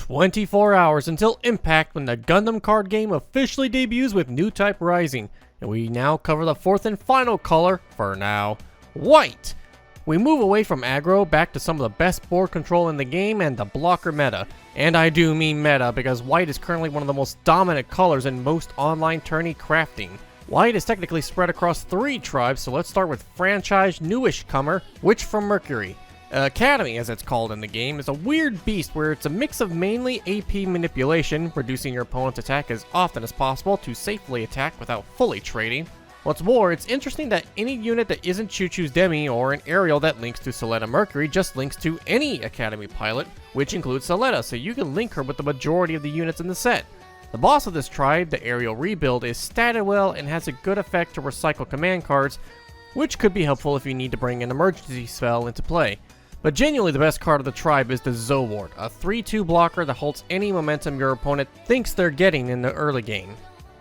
24 hours until Impact when the Gundam Card Game officially debuts with new type Rising, and we now cover the fourth and final color, for now, white. We move away from aggro back to some of the best board control in the game and the blocker meta. And I do mean meta because white is currently one of the most dominant colors in most online tourney crafting. White is technically spread across 3 tribes, so let's start with franchise newish comer, Witch from Mercury. Academy, as it's called in the game, is a weird beast where it's a mix of mainly AP manipulation, reducing your opponent's attack as often as possible to safely attack without fully trading. What's more, it's interesting that any unit that isn't Choo-Choo's Demi or an aerial that links to Soletta Mercury just links to any Academy pilot, which includes Soletta, so you can link her with the majority of the units in the set. The boss of this tribe, the aerial rebuild, is statted well and has a good effect to recycle command cards, which could be helpful if you need to bring an emergency spell into play. But genuinely the best card of the tribe is the Zoward, a 3-2 blocker that halts any momentum your opponent thinks they're getting in the early game.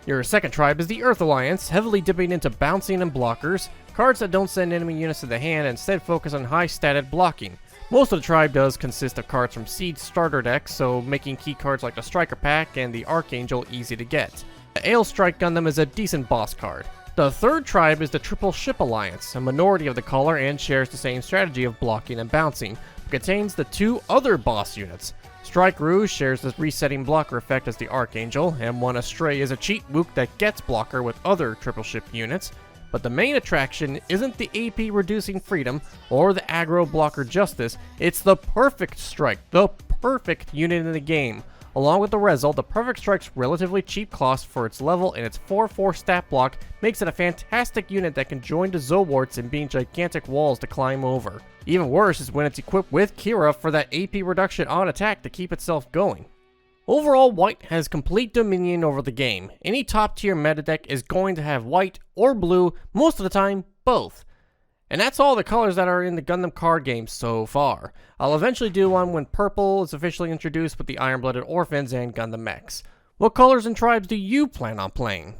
Your second tribe is the Earth Alliance, heavily dipping into bouncing and blockers, cards that don't send enemy units to the hand and instead focus on high-statted blocking. Most of the tribe does consist of cards from Seed starter decks, so making key cards like the Striker Pack and the Archangel easy to get. The Ale Strike Gundam is a decent boss card. The third tribe is the Triple Ship Alliance, a minority of the color and shares the same strategy of blocking and bouncing, but contains the 2 other boss units. Strike Rouge shares the resetting blocker effect as the Archangel, M1 Astray is a cheat mook that gets blocker with other Triple Ship units, but the main attraction isn't the AP reducing freedom or the aggro blocker justice, it's the Perfect Strike, the perfect unit in the game. Along with the Rezel, the Perfect Strike's relatively cheap cost for its level and its 4/4 stat block makes it a fantastic unit that can join the Zowards in being gigantic walls to climb over. Even worse is when it's equipped with Kira for that AP reduction on attack to keep itself going. Overall, white has complete dominion over the game. Any top tier meta deck is going to have white or blue, most of the time, both. And that's all the colors that are in the Gundam Card Game so far. I'll eventually do one when purple is officially introduced with the Iron-Blooded Orphans and Gundam X. What colors and tribes do you plan on playing?